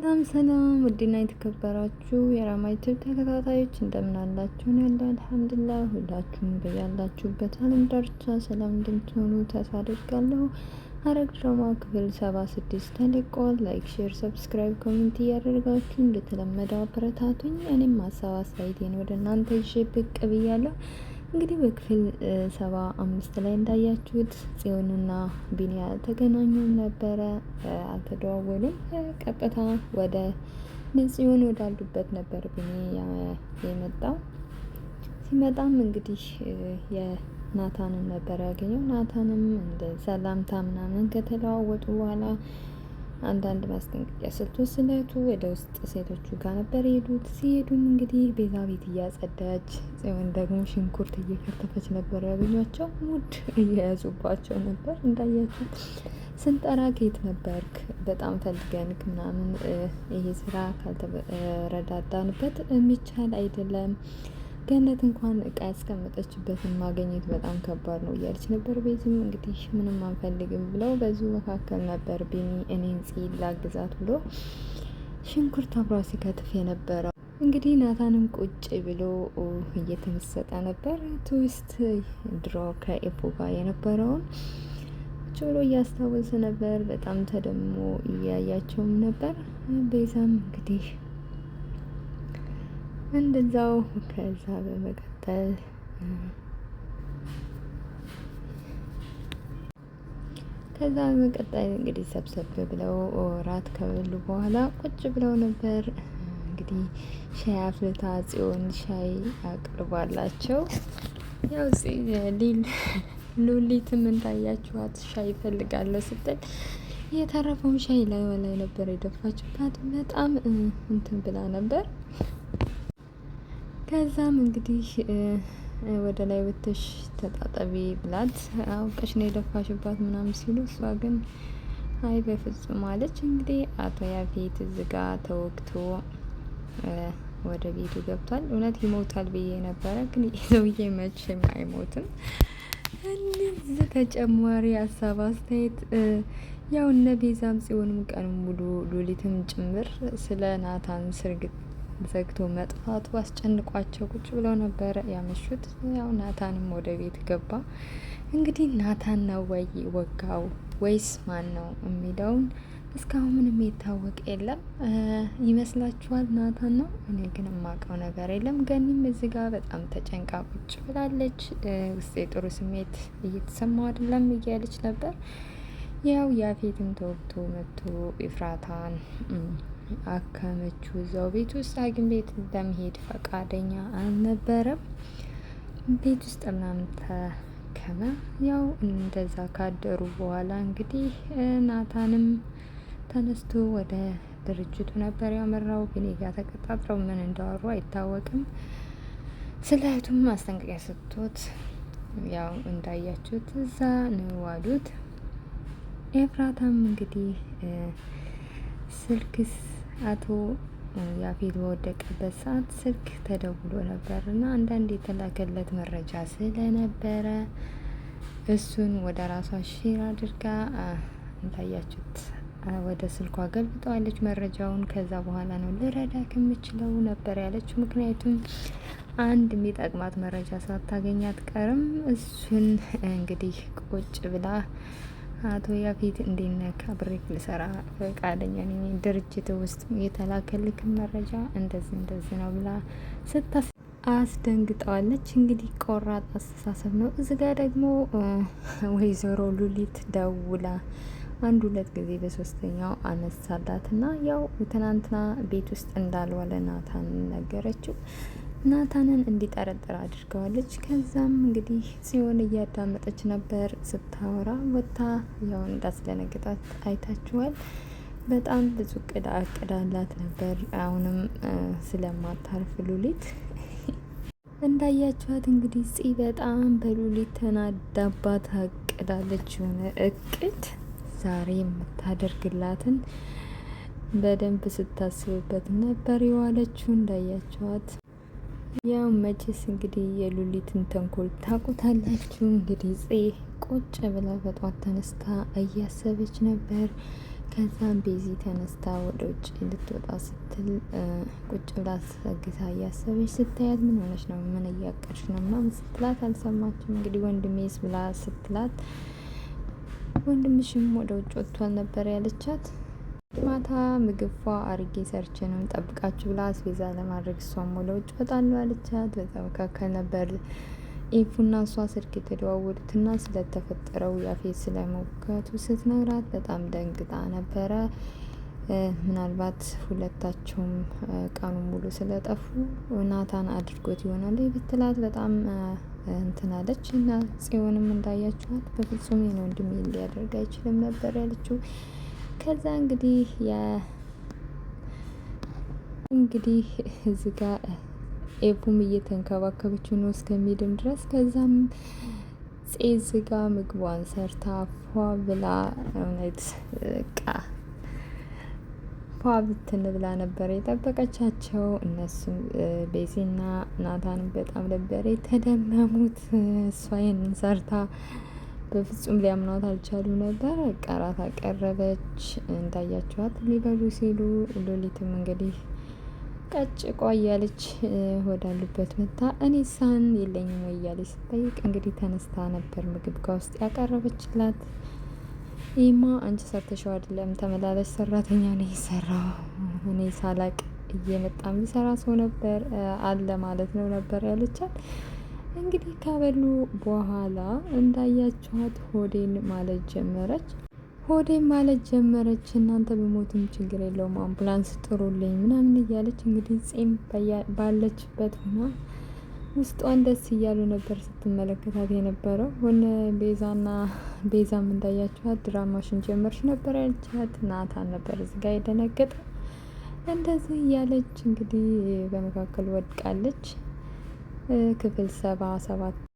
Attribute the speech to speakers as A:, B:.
A: ሰላም ሰላም ውድና የተከበራችሁ የራማይት ተከታታዮች እንደምን አላችሁ? ነው ያለው አልሐምዱሊላህ። ሁላችሁም በያላችሁበት ዓለም ዳርቻ ሰላም እንደምትሆኑ ተስፋ አደርጋለሁ። ሐረግ ድራማ ክፍል 76 ተለቋል። ላይክ፣ ሼር፣ ሰብስክራይብ፣ ኮሜንት እያደረጋችሁ እንደተለመደው አበረታቱኝ። እኔም ሀሳብ አስተያየቴን ወደ እናንተ ይዤ ብቅ ብያለሁ። እንግዲህ በክፍል 75 ላይ እንዳያችሁት ጽዮንና ቢኒያ ተገናኙ ነበረ። አልተደዋወሉም። ቀጥታ ወደ ጽዮን ወዳሉበት ነበር ቢኒ የመጣው። ሲመጣም እንግዲህ የናታንን ነበር ያገኘው። ናታንም እንደ ሰላምታ ምናምን ከተለዋወጡ በኋላ አንዳንድ ማስጠንቀቂያ ሰጥቶ ስለቱ ወደ ውስጥ ሴቶቹ ጋር ነበር የሄዱት። ሲሄዱም እንግዲህ ቤዛ ቤት እያጸዳች፣ ጽዮን ደግሞ ሽንኩርት እየከተፈች ነበር ያገኟቸው። ሙድ እየያዙባቸው ነበር። እንዳያችሁ ስንጠራ ከየት ነበርክ? በጣም ፈልገንክ ምናምን፣ ይሄ ስራ ካልተረዳዳንበት የሚቻል አይደለም። ገነት እንኳን እቃ ያስቀመጠችበትን ማግኘት በጣም ከባድ ነው እያለች ነበር። ቤትም እንግዲህ ምንም አንፈልግም ብለው በዚሁ መካከል ነበር ቢኒ እኔን ጽል ላግዛት ብሎ ሽንኩርት አብሯ ሲከትፍ የነበረው። እንግዲህ ናታንም ቁጭ ብሎ እየተመሰጠ ነበር። ትዊስት ድሮ ከኤፖ ጋር የነበረውን ቁጭ ብሎ እያስታወሰ ነበር። በጣም ተደሞ እያያቸውም ነበር። ቤዛም እንግዲህ እንደዛው። ከዛ በመቀጠል እንግዲህ ሰብሰብ ብለው ራት ከበሉ በኋላ ቁጭ ብለው ነበር። እንግዲህ ሻይ አፍልታ ጽዮን ሻይ አቅርባላቸው። ያው ሉሊትም እንዳያችኋት ሻይ እፈልጋለሁ ስትል የተረፈውን ሻይ ላይ ነበር የደፋችባት። በጣም እንትን ብላ ነበር። ከዛም እንግዲህ ወደ ላይ ወጥተሽ ተጣጣቢ ብላት አውቀሽ ነው የደፋሽባት ምናምን ሲሉ፣ እሷ ግን አይ በፍጹም አለች። እንግዲህ አቶ ያፌት እዝጋ ተወግቶ ወደ ቤቱ ገብቷል። እውነት ይሞታል ብዬ ነበረ፣ ግን ሰውዬ መቼም አይሞትም። እነዚህ ተጨማሪ ሀሳብ አስተያየት ያው እነ ቤዛም ጽዮንም ቀን ሙሉ ሉሊትም ጭምር ስለ ናታን ስርግጥ ዘግቶ መጥፋቱ አስጨንቋቸው ቁጭ ብለው ነበረ ያመሹት። ያው ናታንም ወደ ቤት ገባ። እንግዲህ ናታን ነው ወይ ወጋው ወይስ ማን ነው የሚለውን እስካሁን ምንም የታወቀ የለም። ይመስላችኋል ናታን ነው? እኔ ግን የማውቀው ነገር የለም። ገኒም እዚህ ጋር በጣም ተጨንቃ ቁጭ ብላለች። ውስጤ ጥሩ ስሜት እየተሰማው አይደለም እያለች ነበር። ያው ያፌትም ተወግቶ መጥቶ ኤፍራታን አከመችው። እዛው ቤት ውስጥ ሐኪም ቤት ለመሄድ ፈቃደኛ አልነበረም። ቤት ውስጥ ምናምን ተከመ። ያው እንደዛ ካደሩ በኋላ እንግዲህ ናታንም ተነስቶ ወደ ድርጅቱ ነበር ያመራው። ግን ጋር ተቀጣጥረው ምን እንዳወሩ አይታወቅም። ስለ እህቱም ማስጠንቀቂያ ሰጥቶት ያው እንዳያችሁት እዛ ነው ዋሉት። ኤፍራታም እንግዲህ ስልክስ አቶ ያፌት በወደቀበት ሰዓት ስልክ ተደውሎ ነበር እና አንዳንድ የተላከለት መረጃ ስለነበረ እሱን ወደ ራሷ ሼር አድርጋ እንዳያችሁት ወደ ስልኳ ገልብጠዋለች መረጃውን። ከዛ በኋላ ነው ልረዳክ የምችለው ነበር ያለችው። ምክንያቱም አንድ የሚጠቅማት መረጃ ሳታገኝ አትቀርም። እሱን እንግዲህ ቁጭ ብላ አቶ ያፌት እንዴት አብሬክ ልሰራ ፈቃደኛ ነኝ፣ ድርጅት ውስጥ የተላከልክ መረጃ እንደዚህ ነው ብላ አስደንግጠዋለች። እንግዲህ ቆራጥ አስተሳሰብ ነው። እዚህ ጋር ደግሞ ወይዘሮ ሉሊት ደውላ አንድ ሁለት ጊዜ በሶስተኛው አነሳላትና ያው ትናንትና ቤት ውስጥ እንዳልዋለ ናታን ነገረችው። ናታንን እንዲጠረጥር አድርገዋለች። ከዛም እንግዲህ ጽዮን እያዳመጠች ነበር ስታወራ ወታ ያው እንዳስደነግጣት አይታችኋል። በጣም ብዙ አቅዳላት ነበር። አሁንም ስለማታርፍ ሉሊት እንዳያችኋት እንግዲህ በጣም በሉሊት ተናዳባት አቅዳለች። የሆነ እቅድ ዛሬ የምታደርግላትን በደንብ ስታስብበት ነበር የዋለችው። እንዳያችኋት ያው መቼስ እንግዲህ የሉሊትን ተንኮል ታውቁታላችሁ። እንግዲህ ቁጭ ብላ በጧት ተነስታ እያሰበች ነበር። ከዛም ቤዚ ተነስታ ወደ ውጭ ልትወጣ ስትል ቁጭ ብላ ሰግታ እያሰበች ስታያት ምን ሆነች ነው ምን እያቀድሽ ነው ምናምን ስትላት አልሰማችም። እንግዲህ ወንድሜስ ብላ ስትላት ወንድምሽም ወደ ውጭ ወጥቷል ነበር ያለቻት። ማታ ምግብ ፏ አርጌ ሰርቼ ነው ጠብቃችሁ ብላ አስቤዛ ለማድረግ እሷም ወደ ውጭ ወጣለሁ አለቻት። በዛ መካከል ነበር ኤፉና እሷ ስልክ የተደዋወሉትና ስለተፈጠረው ያፌት ስለመውጋቱ ስትነግራት በጣም ደንግጣ ነበረ። ምናልባት ሁለታቸውም ቀኑን ሙሉ ስለጠፉ ናታን አድርጎት ይሆናል ብትላት በጣም እንትናለች። እና ጽዮንም እንዳያችኋት በፍጹም የኔ ወንድም ሊያደርግ አይችልም ነበር ያለችው። ከዛ እንግዲህ እዚህ ጋር ኤፉም እየተንከባከበችው ነው እስከሚድን ድረስ። ከዛም ጼዝ ጋር ምግቧን ሰርታ ፏ ብላ እውነት ፏ ብትን ብላ ነበር የጠበቀቻቸው። እነሱም ቤዚና ናታን በጣም ነበር የተደመሙት። እሷ ይህንን ሰርታ በፍጹም ሊያምኗት አልቻሉ ነበር። ቀራት አቀረበች። እንዳያቸዋት ሊበሉ ሲሉ ሎሊትም እንግዲህ ቀጭቋ እያለች ወዳሉበት መታ እኔ ሳህን የለኝም ወይ እያለች ስጠይቅ እንግዲህ ተነስታ ነበር ምግብ ከውስጥ ያቀረበችላት። ይማ አንቺ ሰርተሽው አይደለም ተመላላሽ ሰራተኛ ነው የሰራው እኔ ሳላቅ እየመጣ የሚሰራ ሰው ነበር አለ ማለት ነው ነበር ያለቻት። እንግዲህ ከበሉ በኋላ እንዳያችኋት ሆዴን ማለት ጀመረች። እናንተ በሞትም ችግር የለውም አምቡላንስ ጥሩልኝ ምናምን እያለች እንግዲህ ጺም ባለችበት ሆና ውስጧን ደስ እያሉ ነበር ስትመለከታት የነበረው። ሆነ ቤዛም እንዳያችኋት ድራማሽን ጀመርሽ ነበር ያለቻት። ናታን ነበር እዚጋ የደነገጠ። እንደዚህ እያለች እንግዲህ በመካከል ወድቃለች። ክፍል 77